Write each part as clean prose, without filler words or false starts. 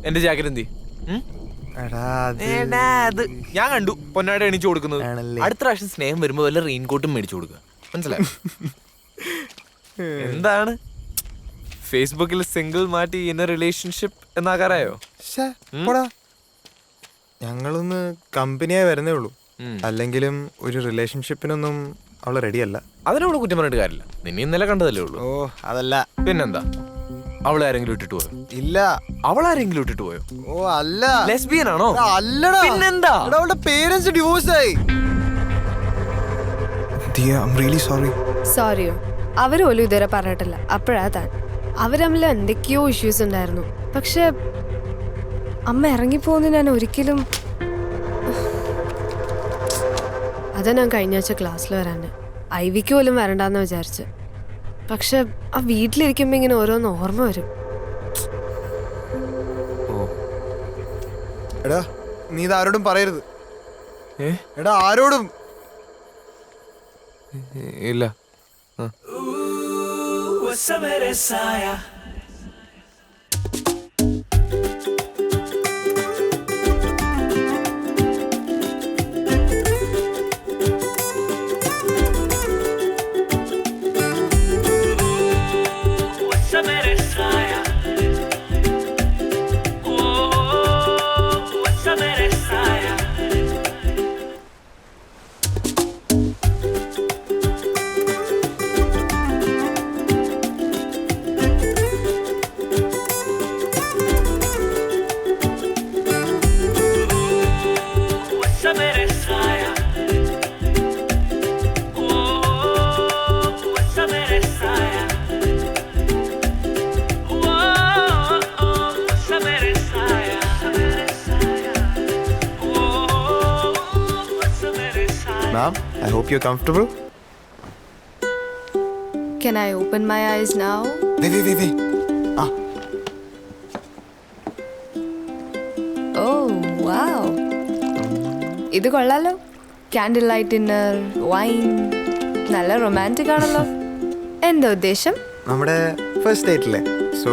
എന്റെ ജാക്കറ്റ് എന്തി? ഞാൻ കണ്ടു പൊന്നാടെ എണീച്ചു കൊടുക്കുന്നത്. അടുത്ത പ്രാവശ്യം സ്നേഹം വരുമ്പോ വല്ല റെയിൻകോട്ടും മേടിച്ചു കൊടുക്കുക, മനസ്സിലായി? എന്താണ് ഫേസ്ബുക്കിൽ സിംഗിൾ മാറ്റി ഇന്ന റിലേഷൻഷിപ്പ് എന്നാകാറായോ? ഞങ്ങളൊന്ന് കമ്പനിയായി വരുന്നേ ഉള്ളൂ. അല്ലെങ്കിലും ഒരു റിലേഷൻഷിപ്പിനൊന്നും അവള് റെഡിയല്ല. അതിനവള് കുറ്റം പറഞ്ഞിട്ട് കാര്യമില്ല. നിന്നെ ഇന്നലെ കണ്ടതല്ലേ ഉള്ളൂ. ഓ അതല്ല. പിന്നെന്താ? അവളെ ആരെങ്കിലും ഇട്ടിട്ട് പോയോ? ഇല്ല. അവളാരെങ്കിലും ഇട്ടിട്ട് പോയോ? ഓ അല്ല. ലെസ്ബിയൻ ആണോ? അല്ലടാ. പിന്നെന്താ? അവളുടെ പേരൻസ് ഡിവോഴ്സ് ആയി. സോറിയോ? അവരോലും ഇതുവരെ പറഞ്ഞിട്ടില്ല. അപ്പോഴാ താൻ. അവർ തമ്മിൽ എന്തൊക്കെയോ ഇഷ്യൂസ് ഉണ്ടായിരുന്നു. പക്ഷെ അമ്മ ഇറങ്ങിപ്പോന്ന് ഞാൻ ഒരിക്കലും. അതാ ഞാൻ കഴിഞ്ഞ ആഴ്ച ക്ലാസ്സിൽ വരാന് ഐവിക്ക് പോലും വരണ്ടെന്ന് വിചാരിച്ച്. പക്ഷെ ആ വീട്ടിലിരിക്കുമ്പോ ഇങ്ങനെ ഓരോന്ന് ഓർമ്മ വരും. എടാ നീ ഇത് ആരോടും പറയരുത്. എടാ ആരോടും ഇല്ല. Ma'am, I hope you're comfortable. Can I open my eyes now? Wait. Oh, wow. ഇത് കൊള്ളാലോ. Candle light dinner, wine. നല്ല റൊമാൻറ്റിക് ആണല്ലോ. എന്താ ഉദ്ദേശം? നമ്മുടെ ഫസ്റ്റ് ഡേറ്റില്ലേ, സോ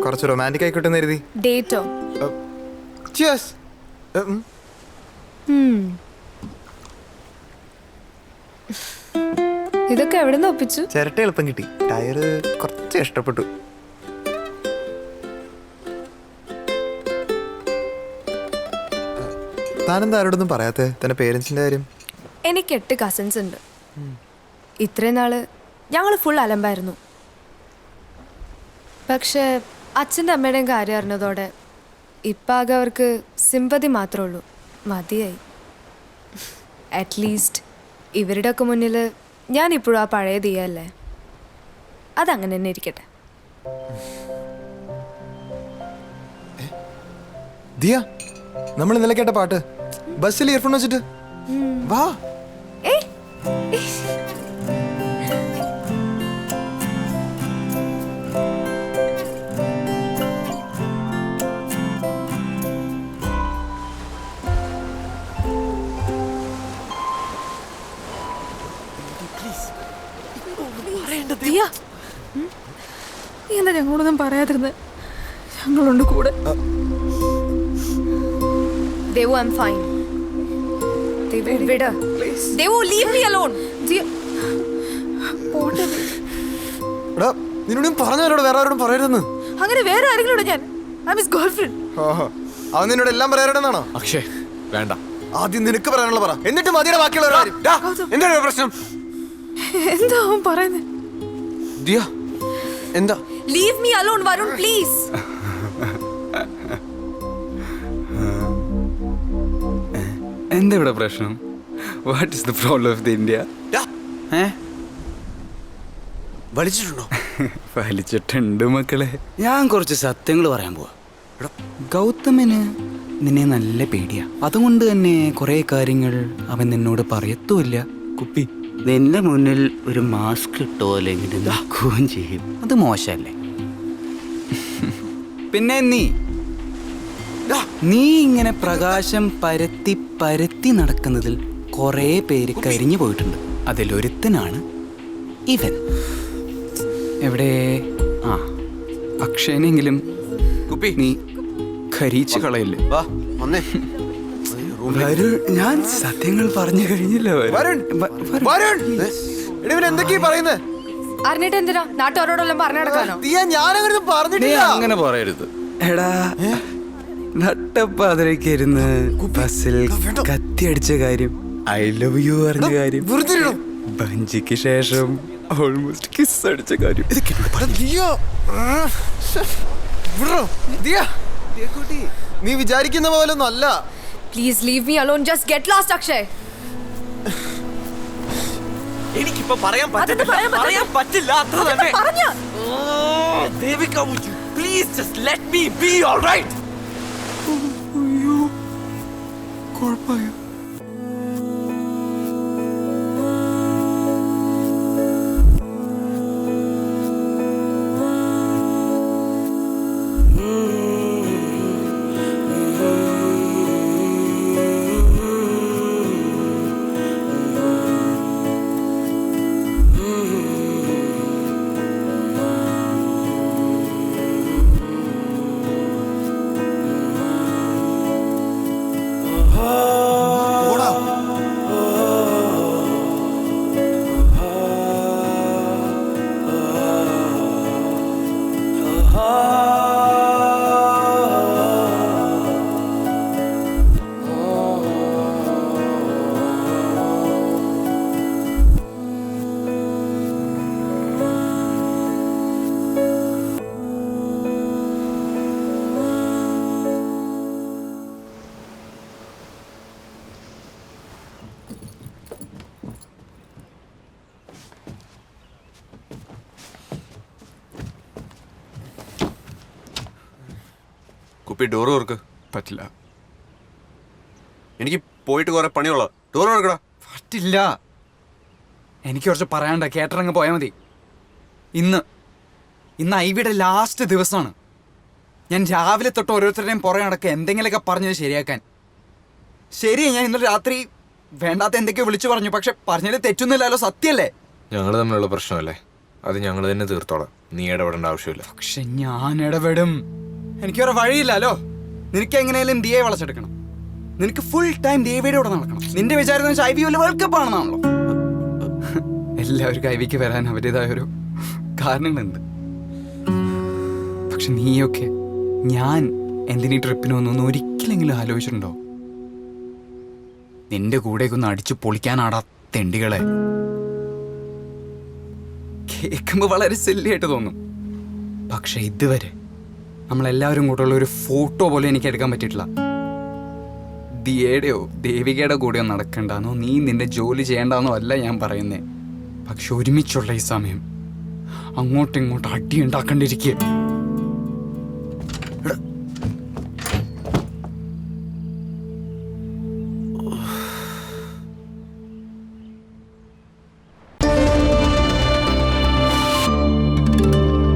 കുറച്ച് റൊമാൻറ്റിക് ആയിക്കോട്ടെ എന്ന് കരുതി. ഡേറ്റോ? Cheers. ഇതൊക്കെ എവിടെ നിന്ന് ഒപ്പിച്ചു? ചിരട്ട എളുപ്പം കിട്ടി. ടയറ് കുറച്ച് ഇഷ്ടപ്പെട്ടു. താനെന്താ ആരോടൊന്നും പറയാത്തെ തന്റെ പേരൻസിന്റെ കാര്യം? എനിക്ക് 8 കസിൻസ് ഉണ്ട്. ഇത്രയും നാള് ഞങ്ങൾ ഫുൾ അലമ്പായിരുന്നു. പക്ഷെ അച്ഛൻ്റെ അമ്മയുടെയും കാര്യം അറിഞ്ഞതോടെ ഇപ്പാകെ അവർക്ക് സിമ്പതി മാത്രമേ ഉള്ളൂ. മതിയായി. അറ്റ്ലീസ്റ്റ് ഇവരുടെ ഒക്കെ മുന്നിൽ ഞാൻ ഇപ്പോഴും ആ പഴയ ദിയല്ലേ. അതങ്ങനെ തന്നെ ഇരിക്കട്ടെ. ദിയ, നമ്മൾ ഇന്നലെ കേട്ട പാട്ട് ബസ്സിൽ ഇയർഫോൺ വെച്ചിട്ട് വാ. ദിയ, നീ എന്താ ഞങ്ങളോടൊന്നും പറയാതിരുന്നത്? ഞങ്ങളുണ്ട് കൂടെ. Devu, I am fine. Devu, വിട്. Devu, leave me alone. എടാ നിന്നോടും പറഞ്ഞവരോട് വേറെ ആരോടും പറയരുതെന്ന്. അങ്ങനെ വേറെ ആരെങ്കിലും ഞാൻ ഐ മിസ് ഗേൾഫ്രണ്ട്. അവൻ നിന്നോട് എല്ലാം പറയാറുണ്ടെന്നാണോ? അക്ഷയ് വേണ്ട. ആദ്യം നിനക്ക് പറയാനുള്ള പറ, എന്നിട്ട് മതിയുടെ ബാക്കിയുള്ള കാര്യം. എന്താണ് പ്രശ്നം? എന്താ അവൻ പറയുന്നത്? ദിയ, എന്താ? Leave me alone Varun, please. എന്താ ഇവിടെ പ്രശ്നം? What is the problem of the India? വലിച്ചിട്ടുണ്ടോ? വലിച്ചിട്ടുണ്ട് മക്കളെ. ഞാൻ കുറച്ച് സത്യങ്ങൾ പറയാൻ പോവാ. ഗൗതമിന് നിന്നെ നല്ല പേടിയാ. അതുകൊണ്ട് തന്നെ കുറെ കാര്യങ്ങൾ അവൻ നിന്നോട് പറയത്തുമില്ല. കുപ്പി, നിന്റെ മുന്നിൽ ഒരു മാസ്ക് ഇട്ടോ അല്ലെങ്കിൽ നിൽക്കുകയും ചെയ്യും. അത് മോശമല്ലേ? പിന്നെ നീ ഇങ്ങനെ പ്രകാശം പരത്തി പരത്തി നടക്കുന്നതിൽ കുറേ പേര് കരിഞ്ഞു പോയിട്ടുണ്ട്. അതിലൊരുത്തനാണ് ഇവൻ. എവിടെ? അക്ഷയനെങ്കിലും കുപ്പി നീ കരിയിച്ച് കളയില്ലേ? വാ വന്നേ. വരൂ, ഞാൻ സത്യങ്ങൾ പറഞ്ഞു കഴിഞ്ഞില്ല. വരുൺ, വരുൺ. എടി, ഇവൻ എന്തൊക്കെയാ പറയുന്നത്? അറിഞ്ഞിട്ട് എന്തിനാ നാട്ടുകാരോടെല്ലാം പറഞ്ഞു നടക്കാനോ? ഞാനങ്ങനെ നീ പറഞ്ഞിട്ടില്ല. അങ്ങനെ പറയരുത്. എടാ, നട്ടപ്പാതിരക്കിരുന്ന് ബസ്സിൽ കത്തിയടിച്ച കാര്യം, ഐ ലവ് യു പറഞ്ഞ കാര്യം, വെറുതെ ഇടണം. ബഞ്ചിക്ക് ശേഷം ഓൾമോസ്റ്റ് കിസ് അടിച്ച കാര്യം, ഇതൊക്കെ എന്നോട് പറ. ദിയ, വിടറോ? ദിയ, കുട്ടി, നീ വിചാരിക്കുന്ന പോലെ ഒന്നും അല്ല. Please leave me alone. Just get lost Akshay. എനിക്കിപ്പോ പറയാൻ പറ്റില്ല, പറയാൻ പറ്റില്ല, അത്ര തന്നെ. Devika, please just let me be alright. അയ്യോ, കുഴപ്പമായോ? കുപ്പി ഡോറ് തുറക്ക്. പറ്റില്ല, എനിക്ക് പോയിട്ട് കുറെ പണിയുള്ള. ഡോറ് തുറക്കടാ. പറ്റില്ല. എനിക്ക് കുറച്ച് പറയാണ്ട, കേട്ടറങ്ങ് പോയാൽ മതി. ഇന്ന് ഐവിയുടെ ലാസ്റ്റ് ദിവസമാണ്. ഞാൻ രാവിലെ തൊട്ട് ഓരോരുത്തരുടെയും പുറകെ നടക്കുക എന്തെങ്കിലുമൊക്കെ പറഞ്ഞത് ശരിയാക്കാൻ. ശരി, ഞാൻ ഇന്നലെ രാത്രി വേണ്ടാത്ത എന്തൊക്കെയോ വിളിച്ചു പറഞ്ഞു, പക്ഷെ പറഞ്ഞതിൽ തെറ്റൊന്നുമില്ലല്ലോ, സത്യല്ലേ? ഞങ്ങൾ തമ്മിലുള്ള പ്രശ്നമല്ലേ, അത് ഞങ്ങൾ തന്നെ തീർത്തോളാം. നീ ഇടപെടേണ്ട ആവശ്യമില്ല. പക്ഷെ ഞാൻ ഇടപെടും. എനിക്ക് വേറെ വഴിയില്ലല്ലോ. നിനക്ക് എങ്ങനെയാലും ദിയെ വളച്ചെടുക്കണം. നിനക്ക് ഫുൾ ടൈം ദേവിയുടെ കൂടെ നടക്കണം. നിന്റെ വിചാരം ഐ വി വേൾഡ് കപ്പ് ആണെന്നാണല്ലോ. എല്ലാവർക്കും ഐ വിക്ക് വരാൻ അവരുടേതായൊരു കാരണങ്ങളുണ്ട്. പക്ഷെ നീയൊക്കെ ഞാൻ എന്തിനീ ട്രിപ്പിന് വന്നൊന്നും ഒരിക്കലെങ്കിലും ആലോചിച്ചിട്ടുണ്ടോ? നിന്റെ കൂടെയൊക്കെ ഒന്ന് അടിച്ചു പൊളിക്കാനാടാ തെണ്ടികളെ. കേൾക്കുമ്പോൾ വളരെ സില്ലിയായിട്ട് തോന്നും, പക്ഷെ ഇതുവരെ നമ്മളെല്ലാവരും കൂടെയുള്ള ഒരു ഫോട്ടോ പോലും എനിക്ക് എടുക്കാൻ പറ്റിയിട്ടില്ല. ദിയയുടെയോ ദേവികയുടെ കൂടെയോ നടക്കണ്ടെന്നോ നീ നിന്റെ ജോലി ചെയ്യേണ്ടെന്നോ അല്ല ഞാൻ പറയുന്നേ. പക്ഷെ ഒരുമിച്ചുള്ള ഈ സമയം അങ്ങോട്ടും ഇങ്ങോട്ടും അടി ഉണ്ടാക്കേണ്ടിയിരിക്കുക.